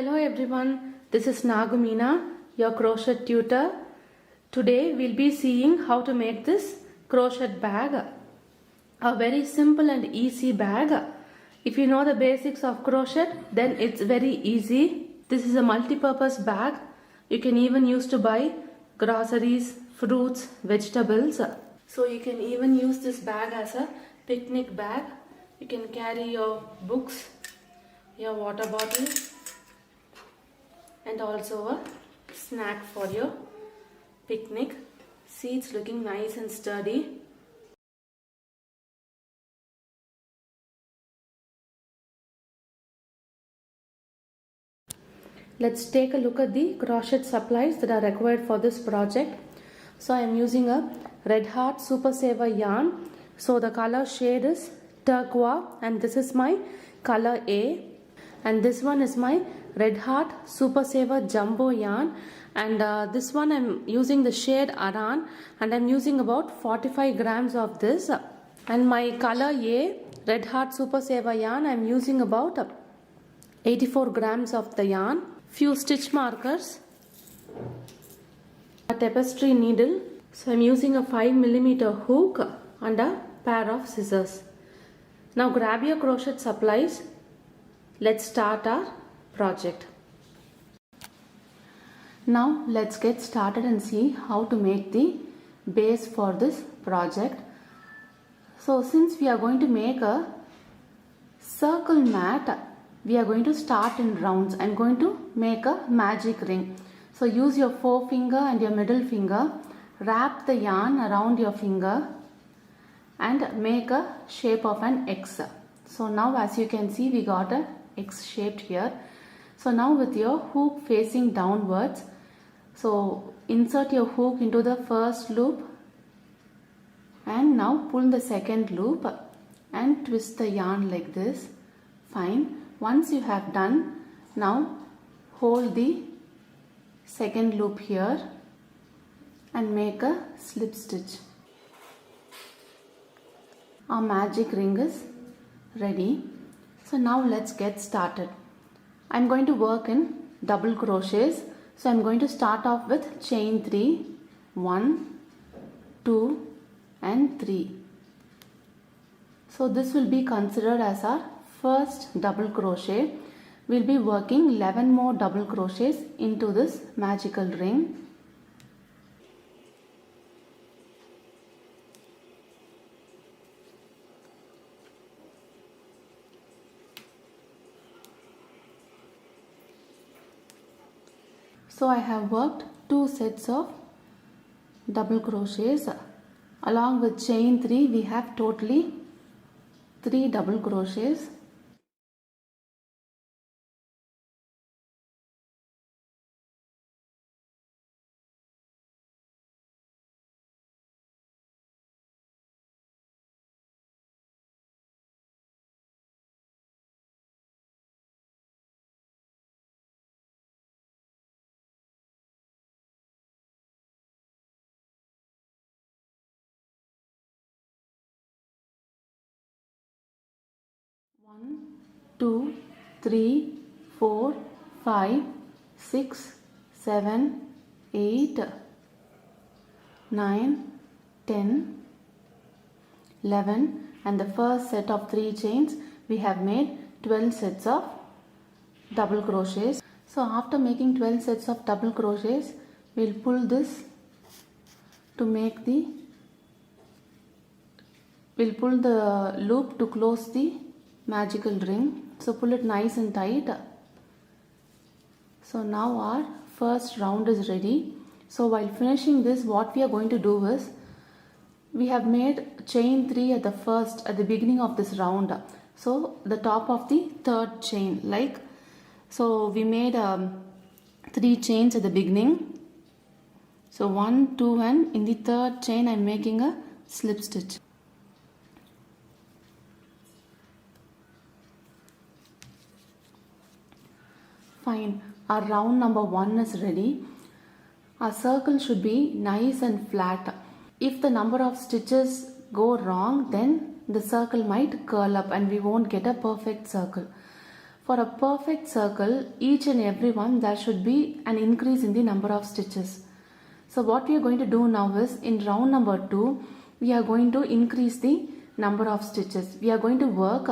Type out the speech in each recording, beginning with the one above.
Hello everyone, this is Nagumina, your crochet tutor. Today we'll be seeing how to make this crochet bag. A very simple and easy bag. If you know the basics of crochet, then it's very easy. This is a multi-purpose bag. You can even use to buy groceries, fruits, vegetables. So you can even use this bag as a picnic bag. You can carry your books, your water bottle, and also a snack for your picnic. See, it's looking nice and sturdy. Let's take a look at the crochet supplies that are required for this project. So I am using a Red Heart Super Saver yarn. So the color shade is turquoise and this is my color A. And this one is my Red Heart Super Saver Jumbo yarn, and this one I'm using the shade Aran, and I'm using about 45 grams of this. And my color A, Red Heart Super Saver yarn, I'm using about 84 grams of the yarn, few stitch markers, a tapestry needle. So I'm using a 5mm hook and a pair of scissors. Now grab your crochet supplies. Let's start our project. Now let's get started and see how to make the base for this project. So since we are going to make a circle mat, we are going to start in rounds. I'm going to make a magic ring. So use your forefinger and your middle finger, wrap the yarn around your finger and make a shape of an X. So now as you can see, we got a X shaped here. So now with your hook facing downwards, so insert your hook into the first loop and now pull the second loop and twist the yarn like this. Fine. Once you have done, now hold the second loop here and make a slip stitch. Our magic ring is ready. So now let's get started. I'm going to work in double crochets. So I'm going to start off with chain 3, 1, 2 and 3. So this will be considered as our first double crochet. We'll be working 11 more double crochets into this magical ring. So I have worked 2 sets of double crochets. Along with chain 3, we have totally 3 double crochets. One, 2, 3, 4, 5, 6, 7, 8, 9, 10, 11, and the first set of 3 chains we have made 12 sets of double crochets. So after making 12 sets of double crochets, we'll pull this to make the, we'll pull the loop to close the magical ring. So pull it nice and tight. So now our first round is ready. So while finishing this, what we are going to do is, we have made chain 3 at the beginning of this round. So the top of the third chain, like so we made 3 chains at the beginning. So 1, 2 and in the third chain I'm making a slip stitch. Fine, our round number 1 is ready. Our circle should be nice and flat. If the number of stitches go wrong, then the circle might curl up and we won't get a perfect circle. For a perfect circle, each and every one, there should be an increase in the number of stitches. So what we are going to do now is, in round number 2, we are going to increase the number of stitches. We are going to work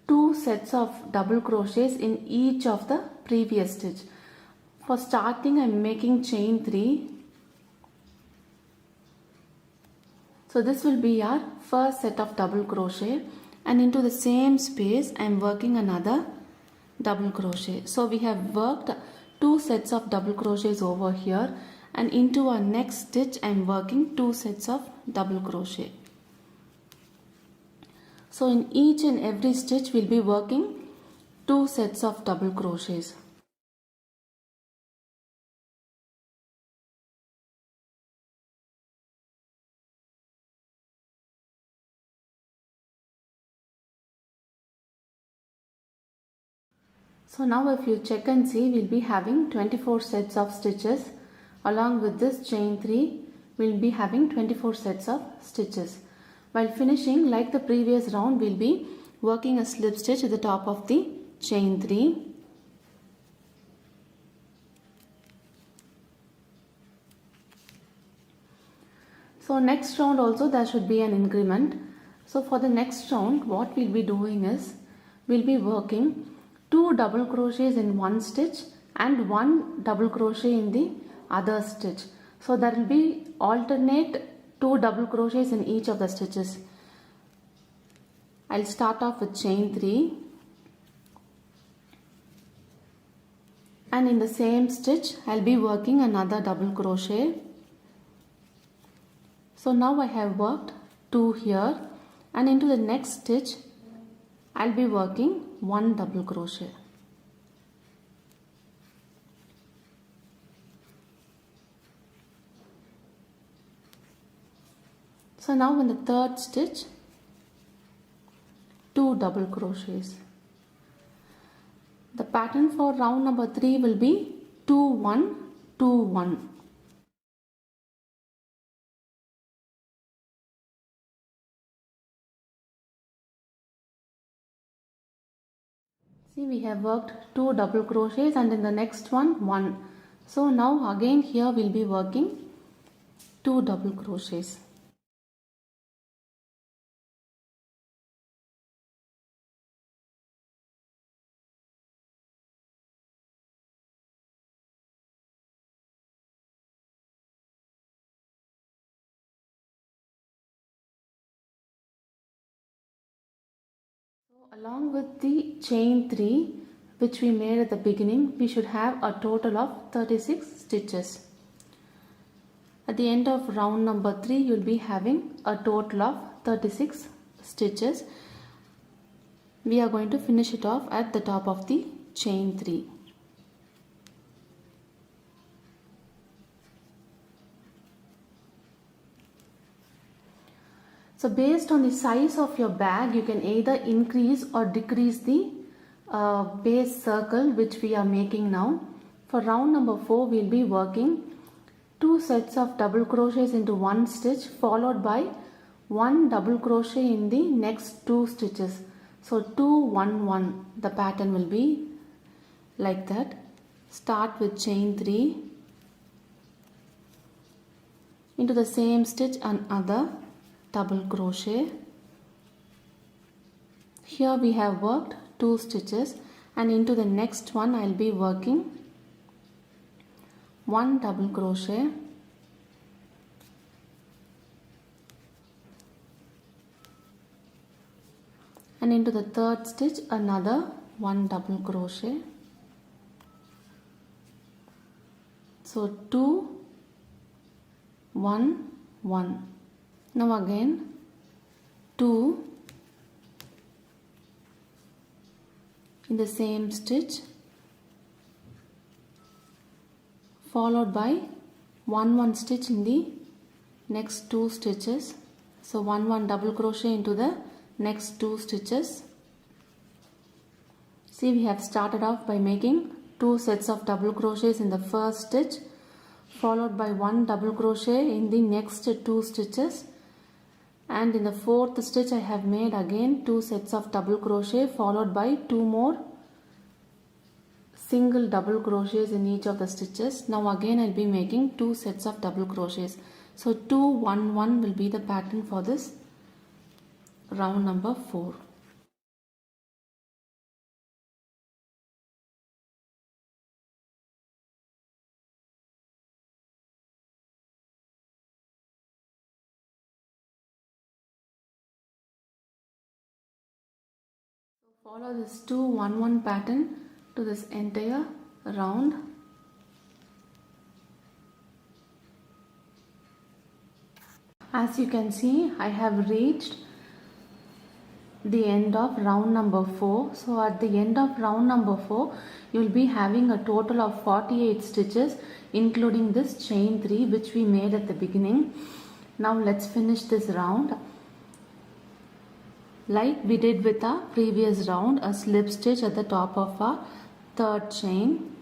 2 sets of double crochets in each of the previous stitch. For starting, I am making chain 3. So this will be our first set of double crochet, and into the same space I am working another double crochet. So we have worked 2 sets of double crochets over here, and into our next stitch I am working 2 sets of double crochet. So in each and every stitch we will be working 2 sets of double crochets. So now if you check and see, we will be having 24 sets of stitches. Along with this chain 3, we will be having 24 sets of stitches. While finishing, like the previous round, we will be working a slip stitch at the top of the chain 3. So next round also there should be an increment. So for the next round, what we will be doing is, we will be working 2 double crochets in one stitch and 1 double crochet in the other stitch. So there will be alternate 2 double crochets in each of the stitches. I'll start off with chain 3, and in the same stitch I'll be working another double crochet. So now I have worked 2 here, and into the next stitch I'll be working 1 double crochet. So now in the third stitch, 2 double crochets. The pattern for round number 3 will be 2 1 2 1. See, we have worked 2 double crochets, and in the next one 1. So now again here we will be working 2 double crochets. Along with the chain 3 which we made at the beginning, we should have a total of 36 stitches. At the end of round number 3, you will be having a total of 36 stitches. We are going to finish it off at the top of the chain 3. So based on the size of your bag, you can either increase or decrease the base circle which we are making now. For round number 4, we will be working 2 sets of double crochets into one stitch, followed by 1 double crochet in the next 2 stitches. So 2 1 1, the pattern will be like that. Start with chain 3, into the same stitch another double crochet. Here we have worked 2 stitches, and into the next one I will be working 1 double crochet, and into the third stitch another 1 double crochet. So 2 1 1. Now again 2 in the same stitch, followed by 1 1 stitch in the next 2 stitches. So 1 1 double crochet into the next 2 stitches. See, we have started off by making 2 sets of double crochets in the first stitch, followed by 1 double crochet in the next 2 stitches, and in the fourth stitch I have made again 2 sets of double crochet, followed by 2 more single double crochets in each of the stitches. Now again I'll be making 2 sets of double crochets. So 2 1 1 will be the pattern for this round number 4. Follow this 2 1 1 pattern to this entire round. As you can see, I have reached the end of round number 4. So at the end of round number 4, you will be having a total of 48 stitches, including this chain 3 which we made at the beginning. Now let's finish this round. Like we did with our previous round, a slip stitch at the top of our third chain.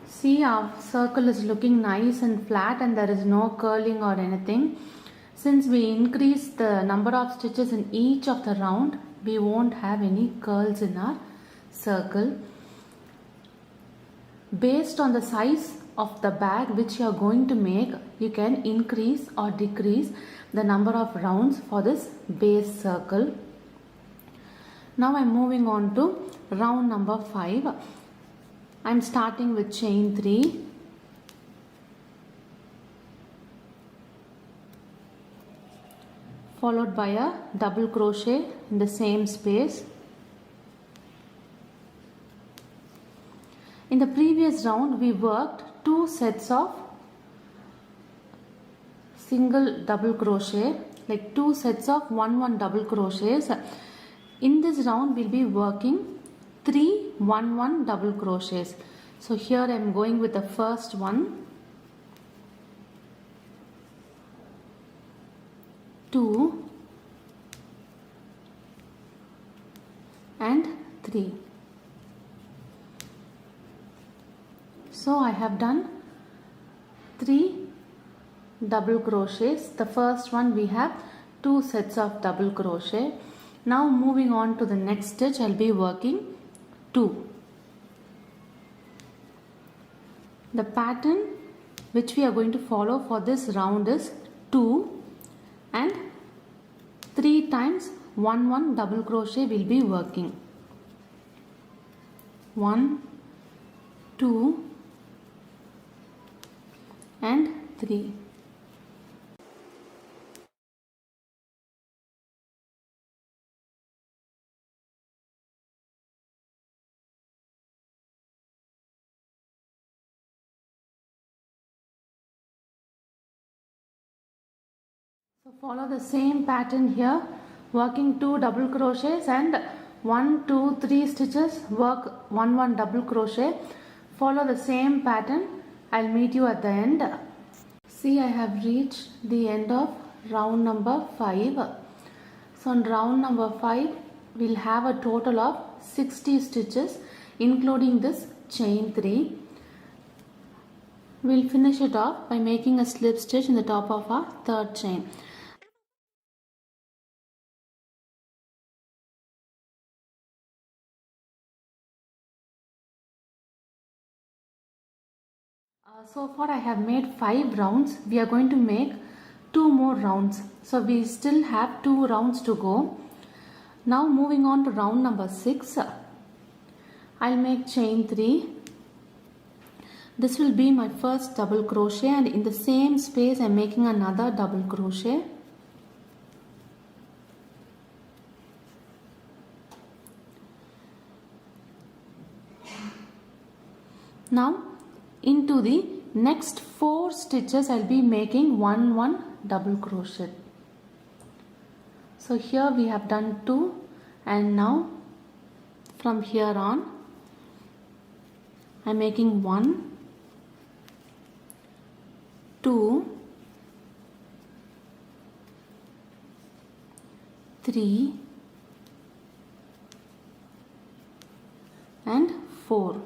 See, our circle is looking nice and flat and there is no curling or anything. Since we increase the number of stitches in each of the round, we won't have any curls in our circle. Based on the size of the bag which you are going to make, you can increase or decrease the number of rounds for this base circle. Now I am moving on to round number 5. I am starting with chain 3. Followed by a double crochet in the same space. In the previous round we worked 2 sets of single double crochet, like 2 sets of 1 1 double crochets. In this round we'll be working 3 1 1 double crochets. So here I am going with the first one, 2 and 3. So I have done 3 double crochets. The first one we have 2 sets of double crochet. Now moving on to the next stitch, I'll be working 2. The pattern which we are going to follow for this round is 2 and 3 times 1 1 double crochet will be working. 1 2 and 3. So follow the same pattern here, working 2 double crochets and 1 2 3 stitches, work 1 1 double crochet. Follow the same pattern. I'll meet you at the end. See, I have reached the end of round number 5. So in round number 5, we'll have a total of 60 stitches, including this chain 3. We'll finish it off by making a slip stitch in the top of our third chain. So far I have made 5 rounds. We are going to make 2 more rounds. So we still have 2 rounds to go. Now moving on to round number 6. I'll make chain 3. This will be my first double crochet, and in the same space I'm making another double crochet. Now into the next 4 stitches I'll be making 1 1 double crochet. So here we have done 2, and now from here on I'm making 1 2 3 and 4.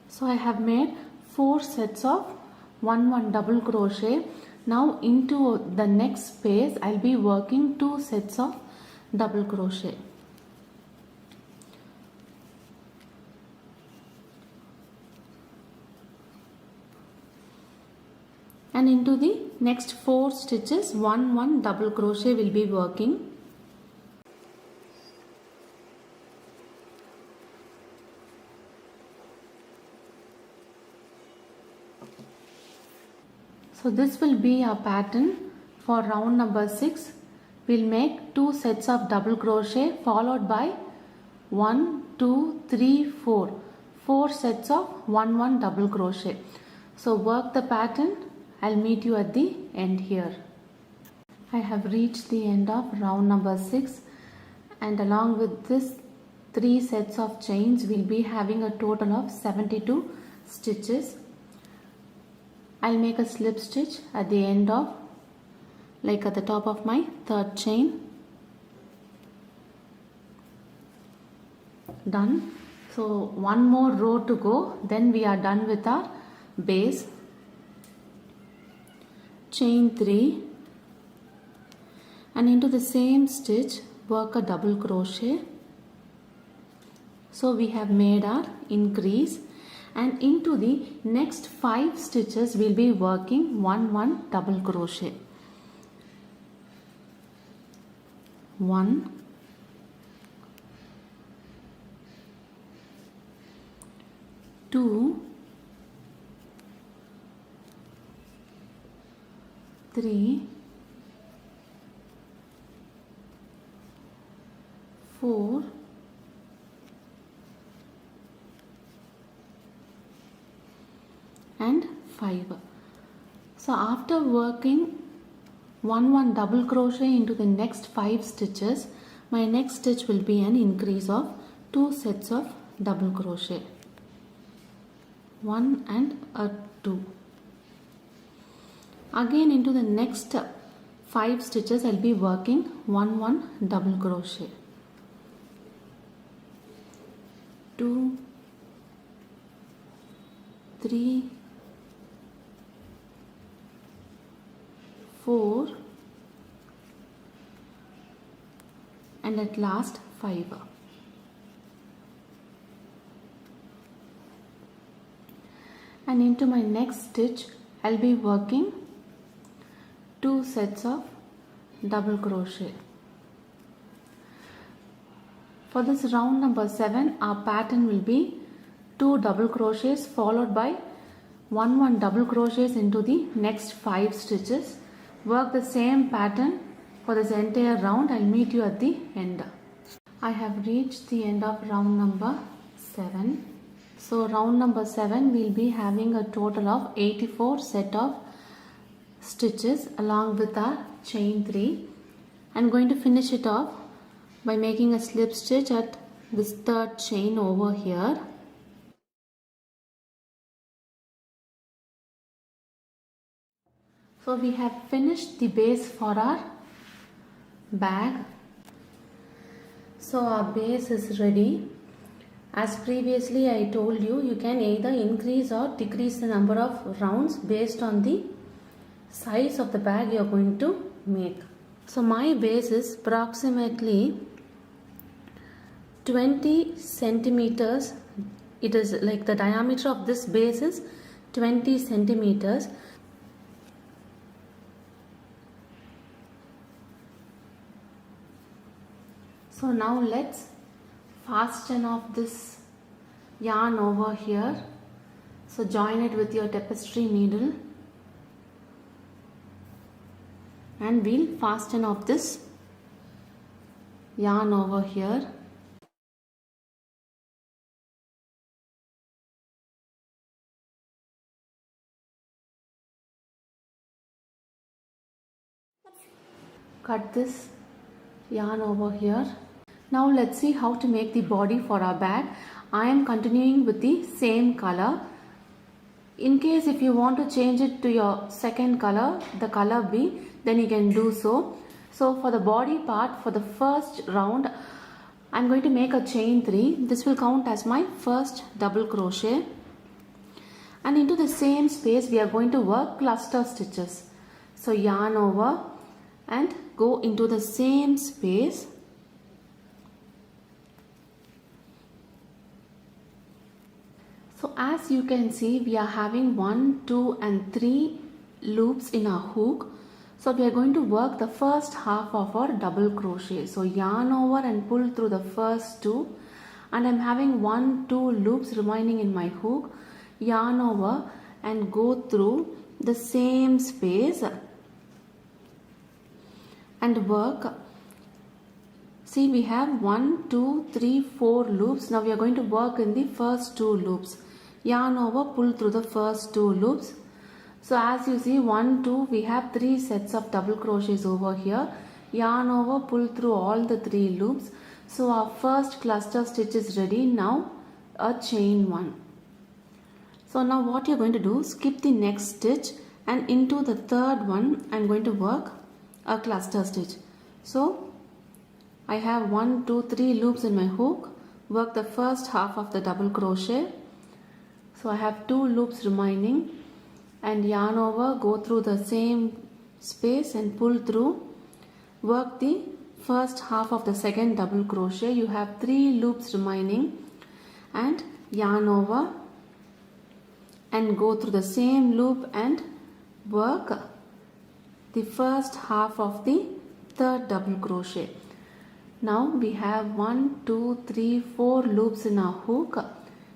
So I have made 4 sets of 1 1 double crochet. Now into the next space I'll be working 2 sets of double crochet. And into the next 4 stitches 1 double crochet will be working. So this will be our pattern for round number 6. We'll make 2 sets of double crochet followed by 1, 2, 3, 4. 4 sets of 1 double crochet. So work the pattern. I'll meet you at the end here. I have reached the end of round number 6, and along with this 3 sets of chains we'll be having a total of 72 stitches. I'll make a slip stitch at the end of, like at the top of my 3rd chain. Done. So one more row to go, then we are done with our base. Chain 3 and into the same stitch work a double crochet. So we have made our increase, and into the next 5 stitches we'll be working 1 double crochet. 1, 2, 3, 4, and 5. So after working 1 double crochet into the next 5 stitches, my next stitch will be an increase of 2 sets of double crochet. 1 and a 2. Again into the next 5 stitches I'll be working 1 double crochet. 2, 3, 4 and at last 5. And into my next stitch I'll be working 2 sets of double crochet. For this round number 7, our pattern will be 2 double crochets followed by 1 double crochets into the next 5 stitches. Work the same pattern for this entire round. I'll meet you at the end. I have reached the end of round number 7. So round number 7 we'll be having a total of 84 set of stitches along with our chain 3. I'm going to finish it off by making a slip stitch at this 3rd chain over here. So we have finished the base for our bag. So our base is ready. As previously I told you, you can either increase or decrease the number of rounds based on the size of the bag you are going to make. So my base is approximately 20 centimeters. It is like the diameter of this base is 20 centimeters. So now let's fasten off this yarn over here. So join it with your tapestry needle and we'll fasten off this yarn over here. Cut this yarn over here. Now let's see how to make the body for our bag. I am continuing with the same color. In case if you want to change it to your second color, the color B, then you can do so. So for the body part, for the first round, I'm going to make a chain 3. This will count as my first double crochet. And into the same space, we are going to work cluster stitches. So yarn over and go into the same space. So as you can see, we are having 1, 2 and 3 loops in our hook. So we are going to work the first half of our double crochet. So yarn over and pull through the first 2, and I'm having 1, 2 loops remaining in my hook. Yarn over and go through the same space and work. See, we have 1, 2, 3, 4 loops. Now we are going to work in the first 2 loops. Yarn over, pull through the first 2 loops. So as you see, 1, 2, we have 3 sets of double crochets over here. Yarn over, pull through all the 3 loops. So our first cluster stitch is ready. Now a chain 1. So now what you're going to do, skip the next stitch, and into the third one I'm going to work a cluster stitch. So I have 1, 2, 3 loops in my hook. Work the first half of the double crochet. So I have 2 loops remaining, and yarn over, go through the same space and pull through. Work the first half of the second double crochet. You have 3 loops remaining, and yarn over and go through the same loop and work the first half of the third double crochet. Now we have 1, 2, 3, 4 loops in our hook.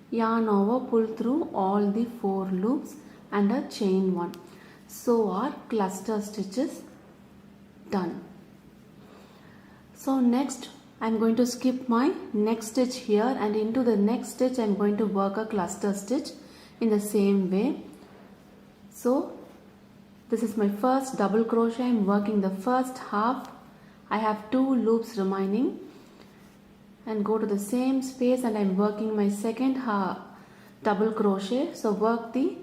Yarn over, pull through all the 4 loops and a chain 1. So our cluster stitch is done. So next I'm going to skip my next stitch here, and into the next stitch I'm going to work a cluster stitch in the same way. So this is my first double crochet. I'm working the first half. I have 2 loops remaining, and go to the same space, and I'm working my second half double crochet. So work the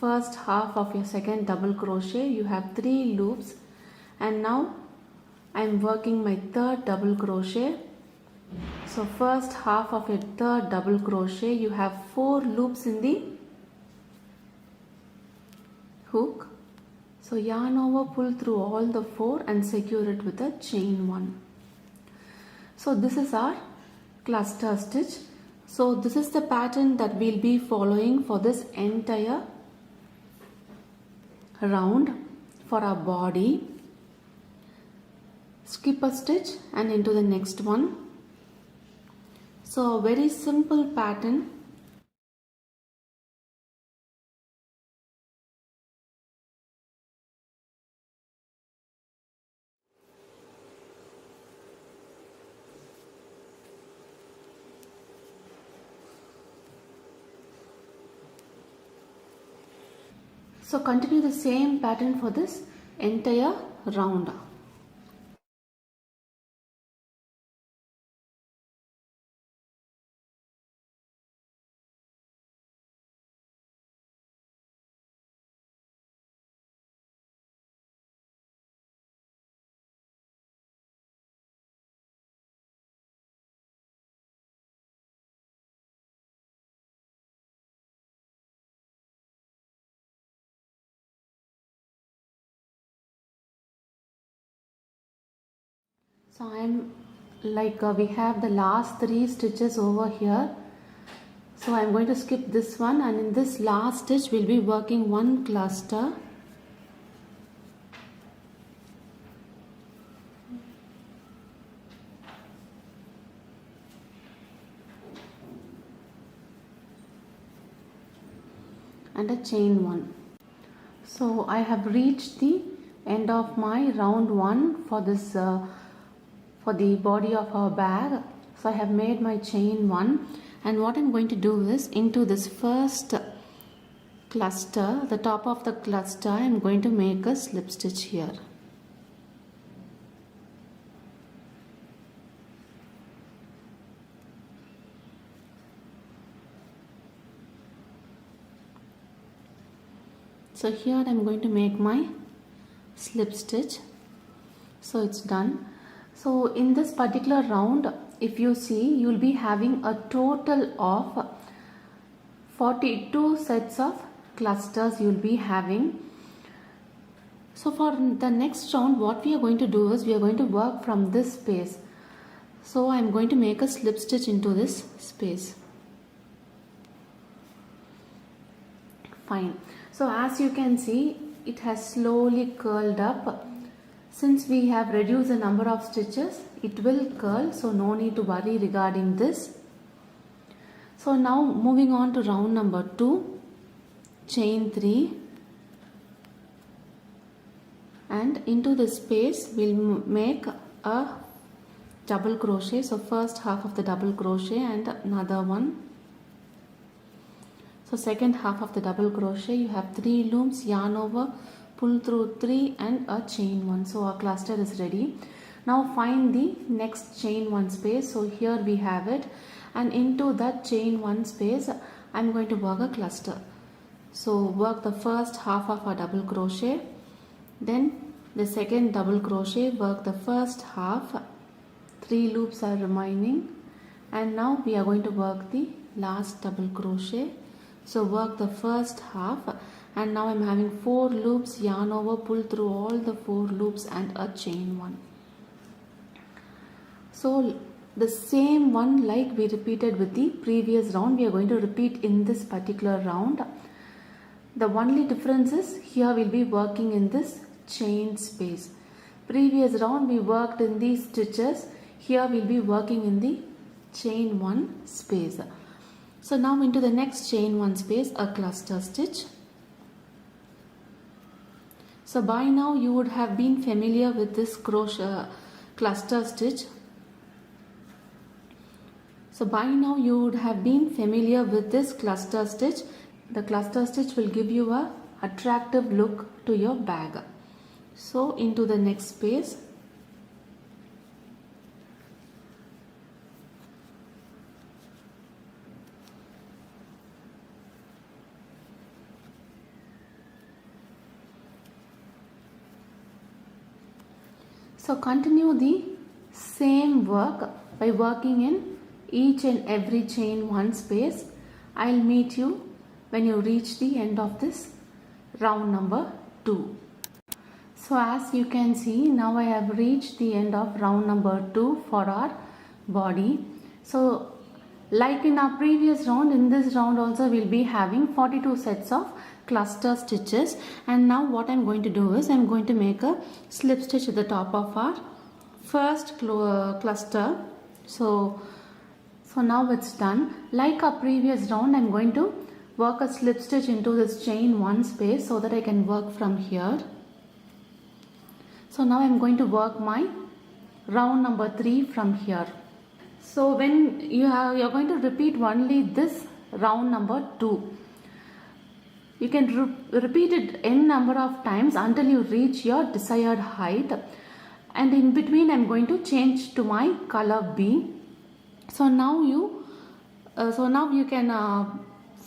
first half of your second double crochet. You have 3 loops, and now I'm working my third double crochet. So first half of your third double crochet, you have 4 loops in the hook. So yarn over, pull through all the 4 and secure it with a chain 1. So this is our cluster stitch. So this is the pattern that we'll be following for this entire round for our body. Skip a stitch and into the next one. So a very simple pattern. So continue the same pattern for this entire round. So we have the last 3 stitches over here. So I'm going to skip this one, and in this last stitch we'll be working 1 cluster. And a chain 1. So I have reached the end of my round 1 for this for the body of our bag. So I have made my chain 1, and what I'm going to do is, into this first cluster, the top of the cluster, I'm going to make a slip stitch here. So here I'm going to make my slip stitch. So it's done. So in this particular round, if you see, you'll be having a total of 42 sets of clusters you'll be having. So for the next round, what we are going to do is we are going to work from this space. So I am going to make a slip stitch into this space. Fine. So as you can see, it has slowly curled up. Since we have reduced the number of stitches, it will curl, so no need to worry regarding this. So now moving on to round number 2, chain 3, and into this space we'll make a double crochet. So first half of the double crochet and another one. So second half of the double crochet, you have 3 loops, yarn over, pull through 3 and a chain 1. So our cluster is ready. Now find the next chain 1 space. So here we have it, and into that chain 1 space I'm going to work a cluster. So work the first half of a double crochet, then the second double crochet, work the first half, 3 loops are remaining, and now we are going to work the last double crochet. So work the first half, and now I'm having 4 loops, yarn over, pull through all the 4 loops and a chain 1. So the same one like we repeated with the previous round, we are going to repeat in this particular round. The only difference is here we'll be working in this chain space. Previous round we worked in these stitches, here we'll be working in the chain 1 space. So now into the next chain 1 space, a cluster stitch. So by now you would have been familiar with this crochet cluster stitch. So by now you would have been familiar with this cluster stitch. The cluster stitch will give you a attractive look to your bag. So into the next space. So continue the same work by working in each and every chain 1 space. I'll meet you when you reach the end of this round number 2. So as you can see, now I have reached the end of round number 2 for our body. So like in our previous round, in this round also we'll be having 42 sets of cluster stitches, and now what I'm going to do is I'm going to make a slip stitch at the top of our first cluster. So now it's done. Like our previous round, I'm going to work a slip stitch into this chain 1 space so that I can work from here. So now I'm going to work my round number 3 from here. So when you're going to repeat only this round number 2. You can repeat it n number of times until you reach your desired height, and in between I'm going to change to my color B. So now you can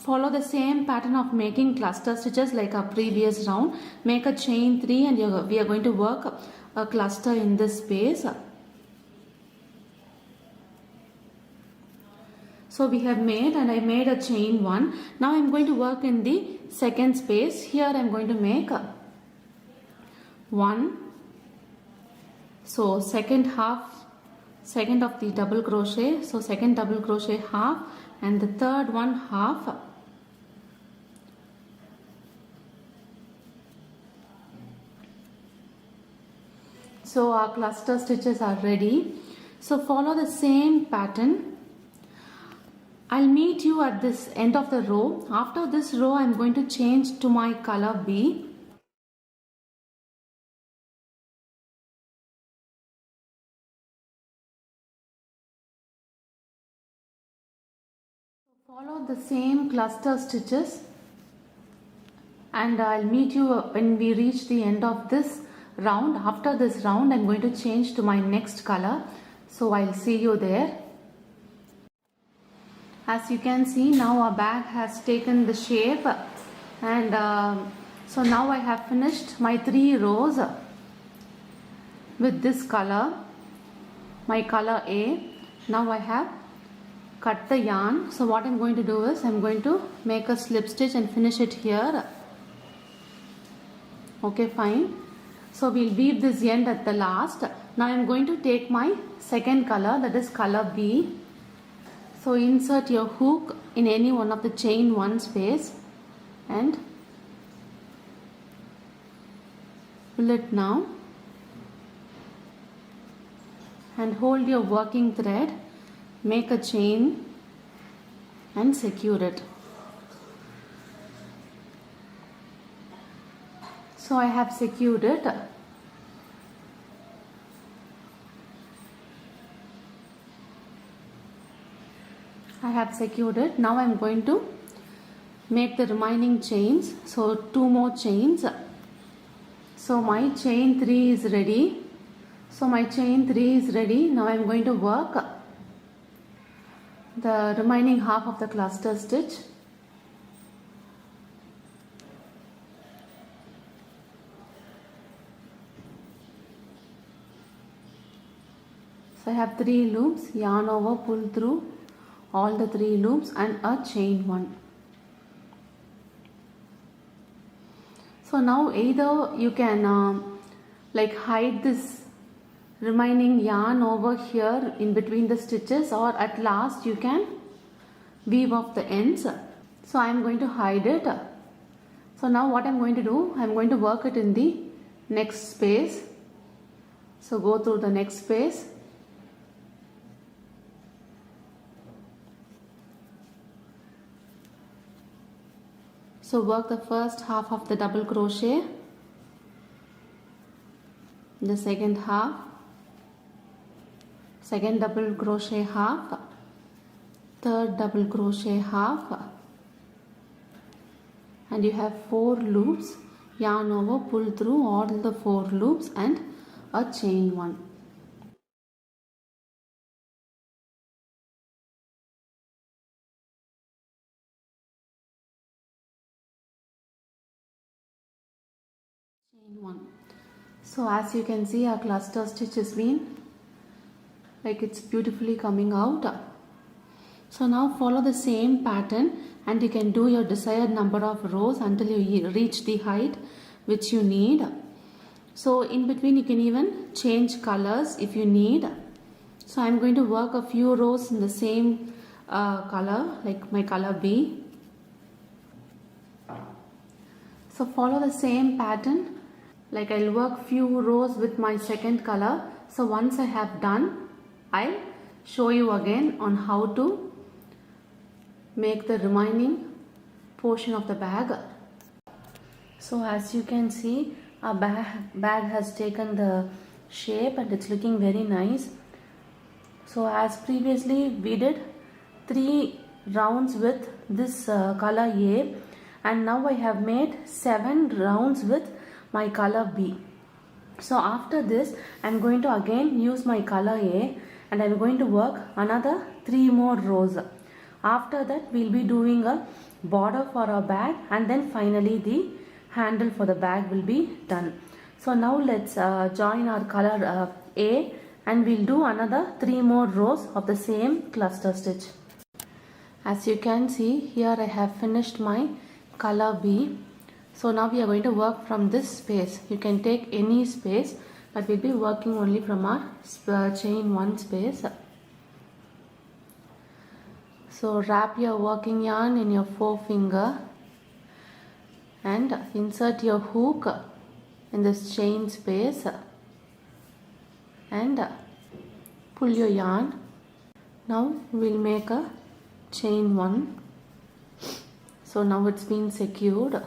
follow the same pattern of making cluster stitches like our previous round. Make a chain 3 and we are going to work a cluster in this space. So we have made, and I made a chain 1. Now I'm going to work in the second space. Here I'm going to make 1. So second of the double crochet. So second double crochet half, and the third one half. So our cluster stitches are ready. So follow the same pattern. I'll meet you at this end of the row. After this row, I'm going to change to my color B. Follow the same cluster stitches, and I'll meet you when we reach the end of this round. After this round, I'm going to change to my next color. So I'll see you there. As you can see, now our bag has taken the shape, and so now I have finished my 3 rows with this color, my color A. Now I have cut the yarn. So what I'm going to do is I'm going to make a slip stitch and finish it here. Okay, fine. So we'll weave this end at the last. Now I am going to take my second color, that is color B. So insert your hook in any one of the chain 1 space and pull it now and hold your working thread, make a chain and secure it. So I have secured it. Now I am going to make the remaining chains. So 2 more chains. So my chain 3 is ready. Now I am going to work the remaining half of the cluster stitch. So I have 3 loops, yarn over, pull through all the 3 loops and a chain 1. So now either you can like hide this remaining yarn over here in between the stitches, or at last you can weave off the ends. So I am going to hide it. So now what I am going to do, I am going to work it in the next space. So go through the next space. So work the first half of the double crochet, the second half, second double crochet half, third double crochet half, and you have 4 loops, yarn over, pull through all the 4 loops and a chain 1. Chain 1. So as you can see, our cluster stitch has been like it's beautifully coming out. So now follow the same pattern and you can do your desired number of rows until you reach the height which you need. So in between you can even change colors if you need. So I'm going to work a few rows in the same color, like my color B. So follow the same pattern, like I'll work few rows with my second color. So once I have done, I'll show you again on how to make the remaining portion of the bag. So as you can see, our bag has taken the shape and it's looking very nice. So as previously we did 3 rounds with this color A, and now I have made 7 rounds with my color B. So after this I'm going to again use my color A and I'm going to work another 3 more rows. After that we'll be doing a border for our bag, and then finally the handle for the bag will be done. So now let's join our color A and we'll do another 3 more rows of the same cluster stitch. As you can see, here I have finished my color B. So now we are going to work from this space. You can take any space, but we'll be working only from our chain 1 space. So wrap your working yarn in your forefinger and insert your hook in this chain space and pull your yarn. Now we'll make a chain 1. So now it's been secured.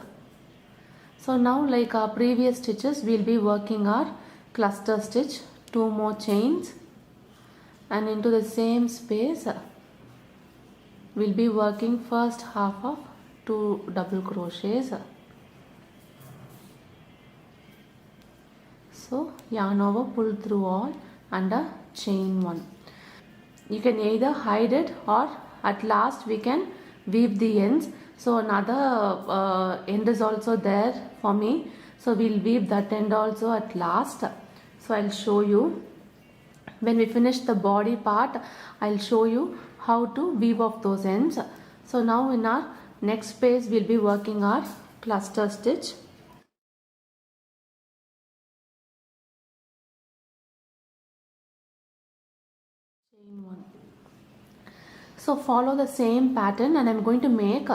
So now, like our previous stitches, we'll be working our cluster stitch, 2 more chains, and into the same space we'll be working first half of 2 double crochets. So yarn over, pull through all and a chain 1. You can either hide it or at last we can weave the ends. So another end is also there for me, so we'll weave that end also at last. So I'll show you when we finish the body part. I'll show you how to weave off those ends. So now in our next space we'll be working our cluster stitch. So follow the same pattern, and I'm going to make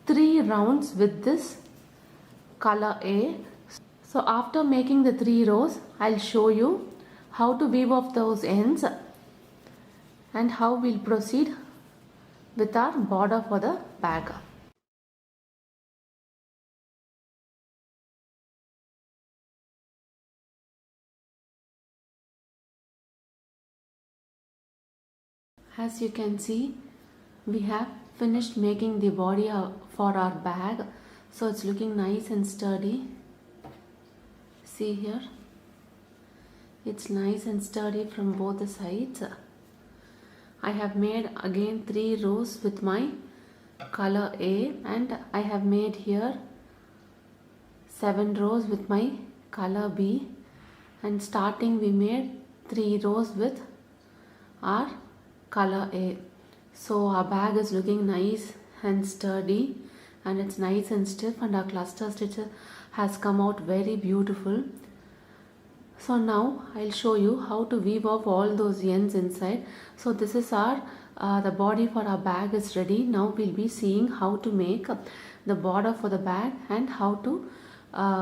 3 rounds with this color A. So after making the 3 rows, I'll show you how to weave off those ends and how we'll proceed with our border for the bag. As you can see, we have finished making the body for our bag. So it's looking nice and sturdy. See here, it's nice and sturdy from both the sides. I have made again 3 rows with my color A, and I have made here 7 rows with my color B, and starting we made 3 rows with our color A. So our bag is looking nice and sturdy, and it's nice and stiff, and our cluster stitch has come out very beautiful. So now I'll show you how to weave off all those ends inside. So this is our the body for our bag is ready. Now we'll be seeing how to make the border for the bag and how to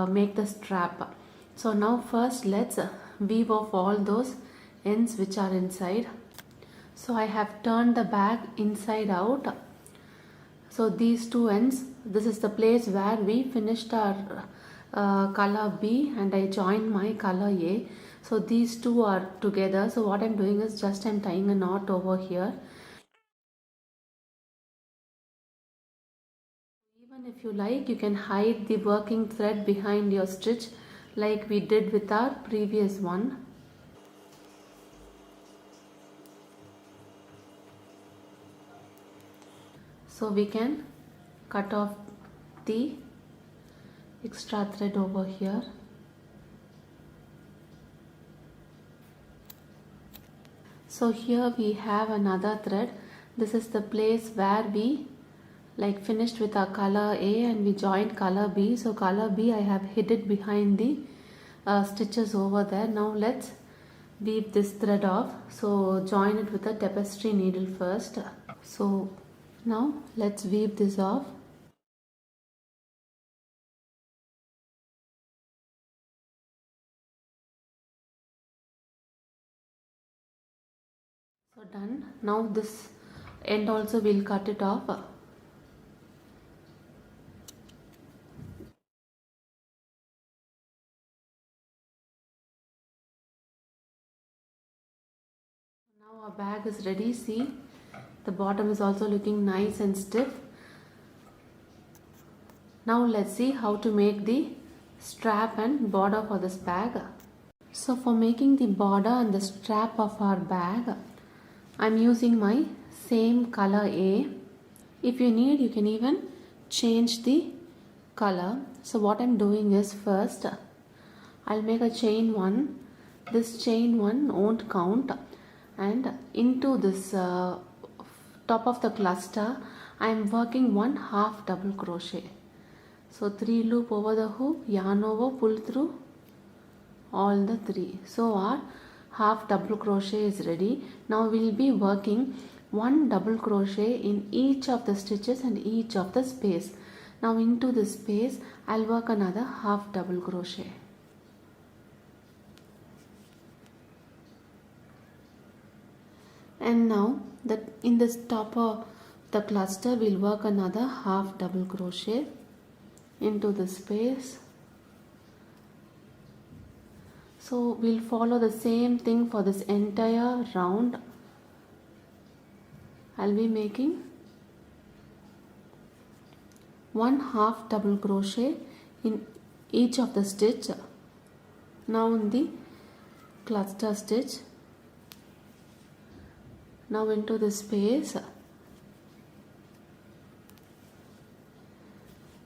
make the strap. So now first let's weave off all those ends which are inside. So I have turned the bag inside out. So these 2 ends, this is the place where we finished our color B, and I joined my color A. So these 2 are together. So what I'm doing is just I'm tying a knot over here. Even if you like, you can hide the working thread behind your stitch like we did with our previous one. So we can cut off the extra thread over here. So here we have another thread. This is the place where we like finished with our color A and we joined color B. So color B I have hid it behind the stitches over there. Now let's weave this thread off. So join it with a tapestry needle first. So now let's weave this off. So done. Now this end also we'll cut it off. Now our bag is ready. See, the bottom is also looking nice and stiff. Now let's see how to make the strap and border for this bag. So for making the border and the strap of our bag, I'm using my same color A. If you need, you can even change the color. So what I'm doing is first I'll make a chain 1. This chain 1 won't count, and into this top of the cluster I'm working 1 half double crochet. So 3 loop over the hoop, yarn over, pull through all the 3. So our half double crochet is ready. Now we'll be working 1 double crochet in each of the stitches and each of the space. Now into this space I'll work another half double crochet. And now in this top of the cluster we'll work another half double crochet into the space. So we'll follow the same thing for this entire round. I'll be making 1 half double crochet in each of the stitch. Now in the cluster stitch, now into the space.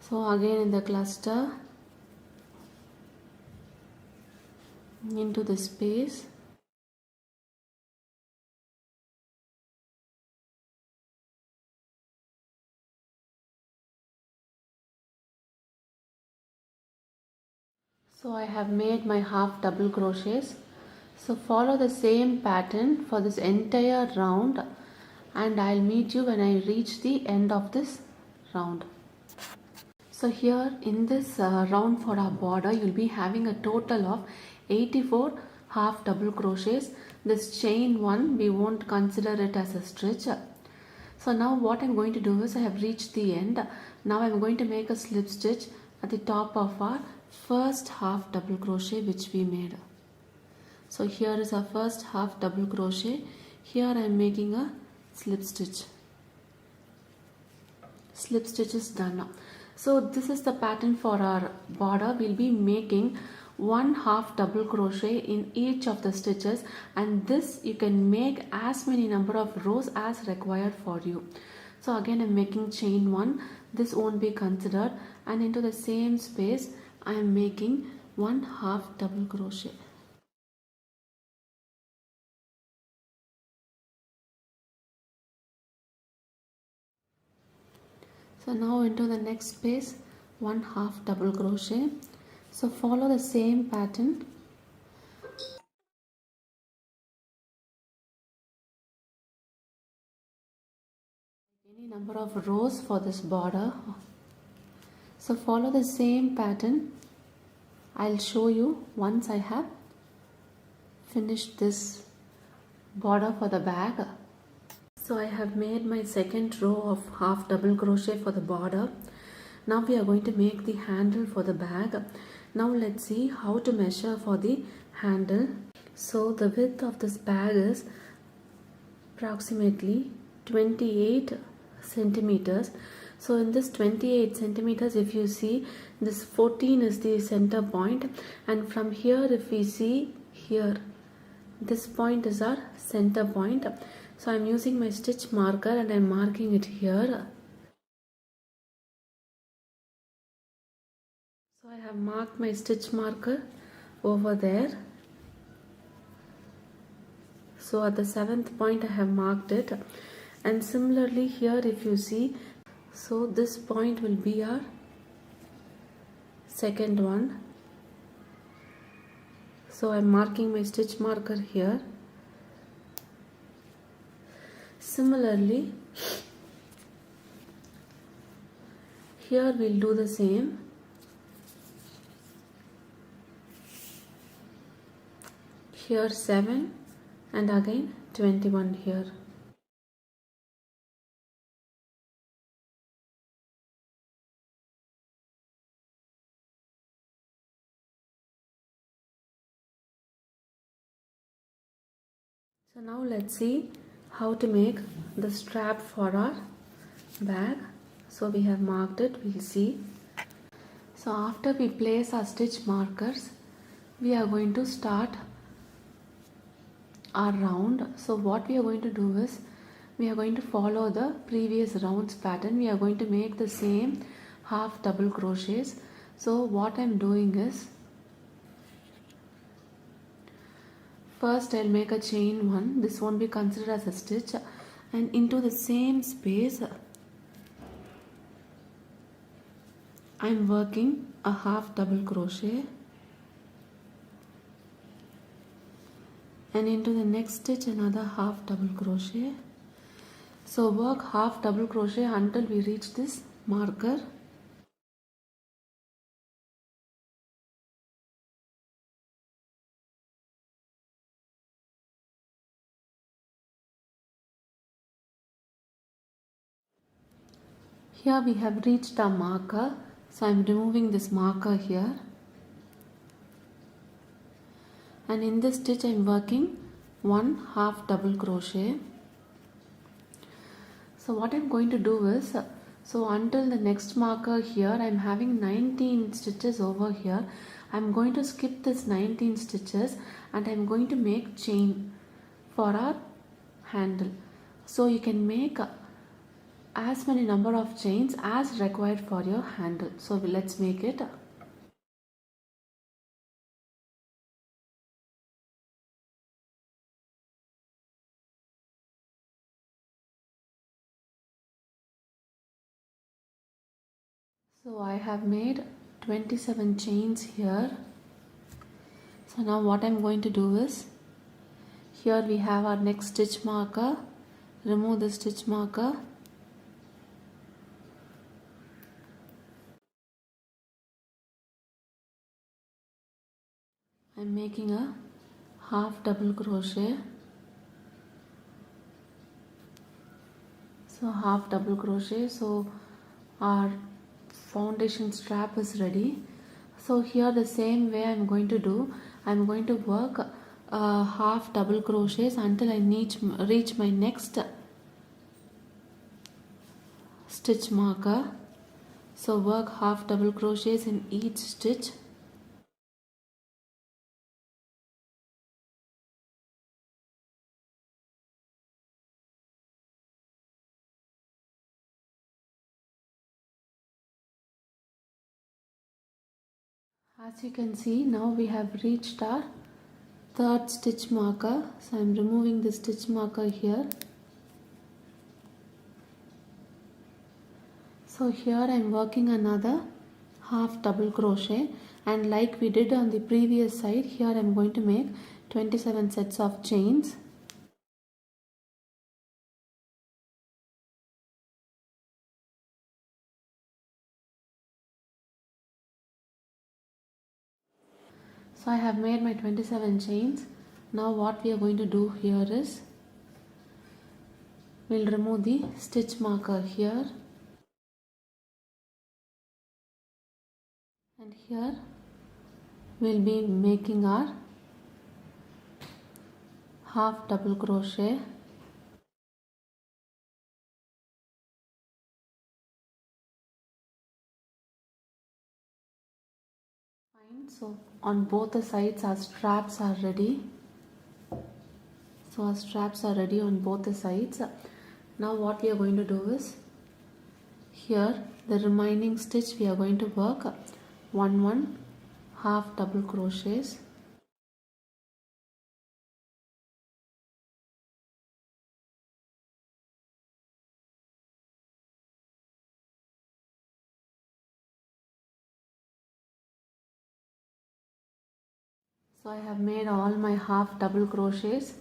So again in the cluster, into the space, so I have made my half double crochets. So follow the same pattern for this entire round. and I'll meet you when I reach the end of this round. So here in this round for our border, you'll be having a total of 84 half double crochets. This chain one, we won't consider it as a stitch. So now what I'm going to do is I have reached the end. Now I'm going to make a slip stitch at the top of our first half double crochet which we made. So here is our first half double crochet. Here I am making a slip stitch. Slip stitch is done. So this is the pattern for our border. We'll be making one half double crochet in each of the stitches, and this you can make as many number of rows as required for you. So again I'm making chain one, this won't be considered, and into the same space I am making one half double crochet. So now into the next space, one half double crochet. So follow the same pattern. Any number of rows for this border. So follow the same pattern. I'll show you once I have finished this border for the bag. So I have made my second row of half double crochet for the border. Now we are going to make the handle for the bag. Now let's see how to measure for the handle. So the width of this bag is approximately 28 centimeters. So in this 28 centimeters, if you see, this 14 is the center point, and from here if we see here, this point is our center point. So I'm using my stitch marker and I'm marking it here. So I have marked my stitch marker over there. So at the 7th point I have marked it, and similarly here if you see, so this point will be our second one. So I'm marking my stitch marker here. Similarly, here we'll do the same. Here 7 and again 21 here. So now let's see how to make the strap for our bag. So we have marked it, we'll see. So after we place our stitch markers, we are going to start our round. So what we are going to do is, we are going to follow the previous rounds pattern. We are going to make the same half double crochets. So what I'm doing is, first I'll make a chain one. This won't be considered as a stitch, and into the same space I'm working a half double crochet, and into the next stitch another half double crochet. So work half double crochet until we reach this marker. Here we have reached our marker, so I am removing this marker here, and in this stitch I am working one half double crochet. So what I am going to do is, so until the next marker here I am having 19 stitches over here. I am going to skip this 19 stitches and I am going to make chain for our handle. So you can make as many number of chains as required for your handle. So let's make it. So I have made 27 chains here. So now what I'm going to do is, here we have our next stitch marker, remove the stitch marker. I'm making a half double crochet. So half double crochet. So our foundation strap is ready. So here the same way I'm going to do. I'm going to work half double crochets until I reach my next stitch marker. So work half double crochets in each stitch. As you can see, now we have reached our third stitch marker. So I am removing the stitch marker here. So here I am working another half double crochet, and like we did on the previous side, here I am going to make 27 sets of chains. So I have made my 27 chains. Now what we are going to do here is, we'll remove the stitch marker here, and here we'll be making our half double crochet. Fine. So on both the sides our straps are ready. So our straps are ready on both the sides. Now what we are going to do is, here the remaining stitch we are going to work 1 half double crochets. So I have made all my half double crochets.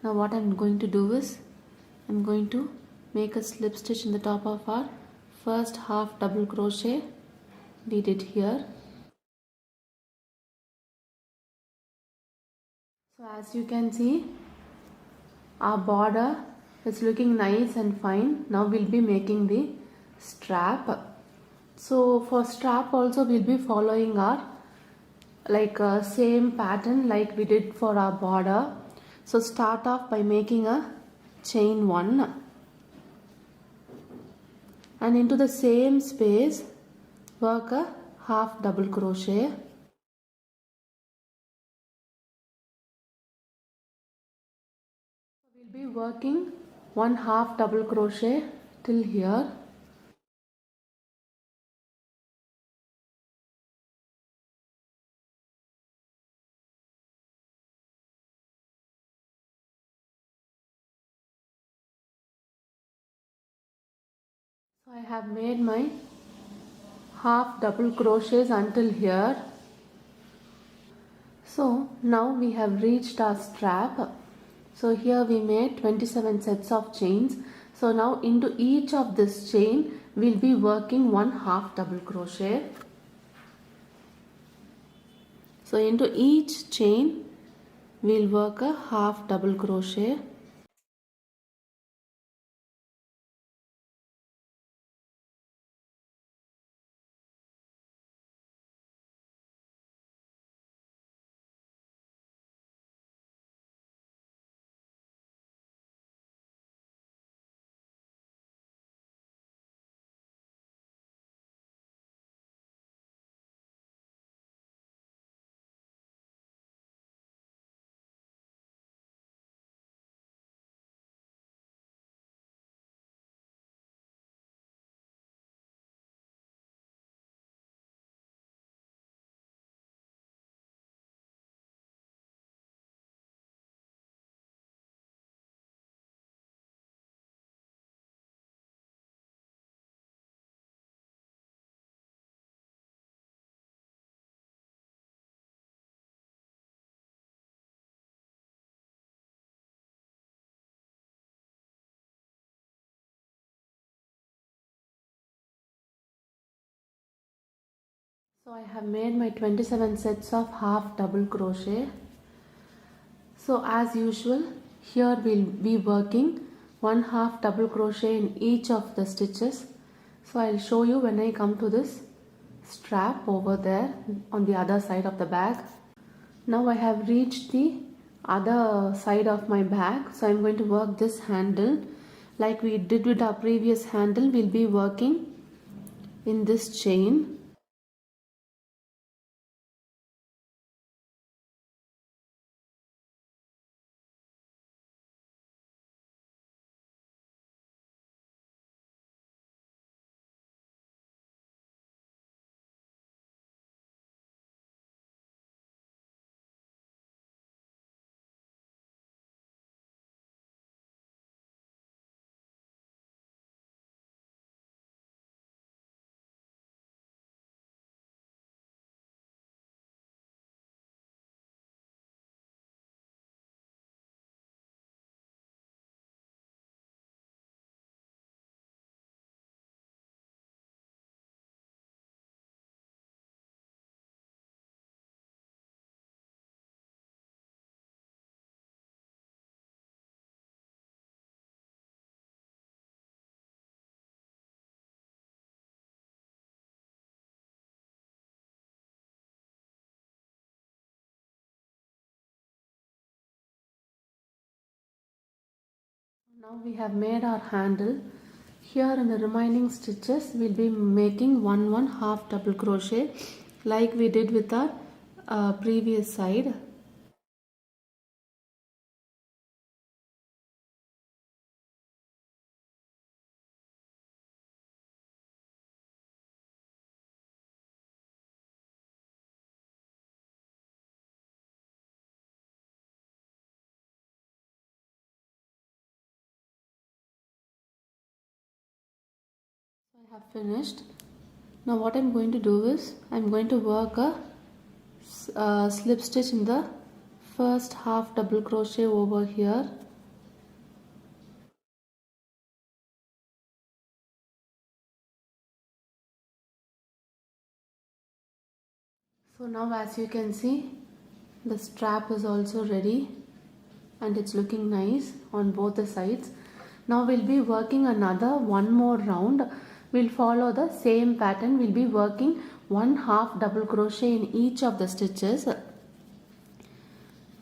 Now what I am going to do is, I am going to make a slip stitch in the top of our first half double crochet we did here. So as you can see, our border is looking nice and fine. Now we'll be making the strap. So for strap also we'll be following our same pattern like we did for our border. So start off by making a chain 1, and into the same space work a half double crochet. We'll be working 1 half double crochet till here. So I have made my half double crochets until here. So now we have reached our strap. So here we made 27 sets of chains. So now into each of this chain we'll be working 1 half double crochet. So into each chain we'll work a half double crochet. So I have made my 27 sets of half double crochet. So as usual, here we'll be working one half double crochet in each of the stitches. So I'll show you when I come to this strap over there on the other side of the bag. Now I have reached the other side of my bag, so I'm going to work this handle like we did with our previous handle. We'll be working in this chain. Now we have made our handle. Here in the remaining stitches we'll be making one half double crochet like we did with our previous side. I have finished. Now what I'm going to do is I'm going to work a slip stitch in the first half double crochet over here. So now as you can see, the strap is also ready and it's looking nice on both the sides. Now we'll be working another one more round. We'll follow the same pattern. We'll be working one half double crochet in each of the stitches.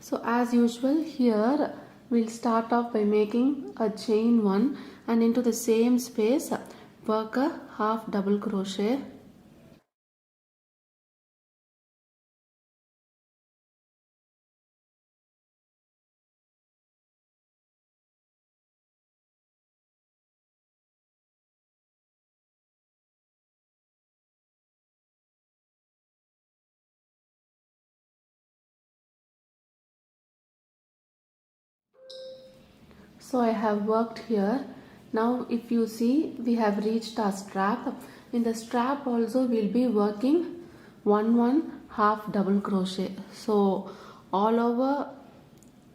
So as usual, here we'll start off by making a chain one and into the same space work a half double crochet. So I have worked here. Now if you see, we have reached our strap. In the strap also we'll be working one half double crochet. So all over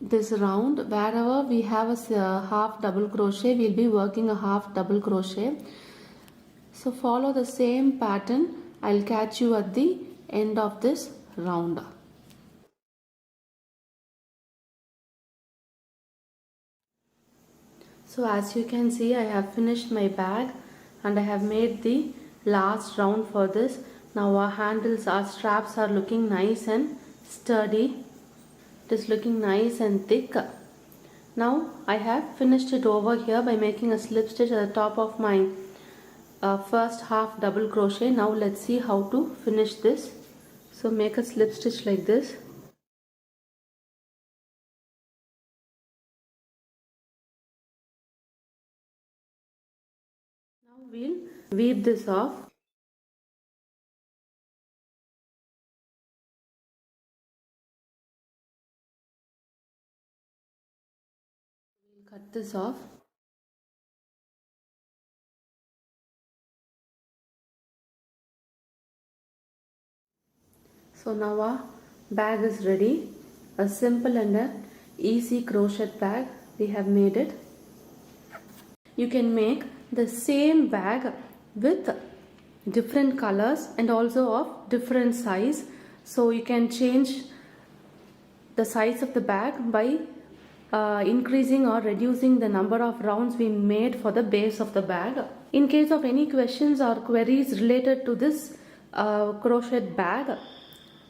this round, wherever we have a half double crochet, we'll be working a half double crochet. So follow the same pattern. I'll catch you at the end of this round. So as you can see, I have finished my bag and I have made the last round for this. Now our handles, our straps are looking nice and sturdy. It is looking nice and thick. Now I have finished it over here by making a slip stitch at the top of my first half double crochet. Now let's see how to finish this. So make a slip stitch like this. Now we'll weave this off. We'll cut this off. So now our bag is ready. A simple and a easy crochet bag. We have made it. You can make the same bag with different colors and also of different size. So you can change the size of the bag by increasing or reducing the number of rounds we made for the base of the bag. In case of any questions or queries related to this crochet bag,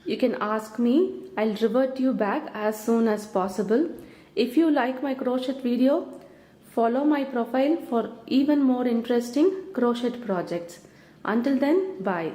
you can ask me. I'll revert you back as soon as possible. If you like my crochet video, follow my profile for even more interesting crochet projects. Until then, bye.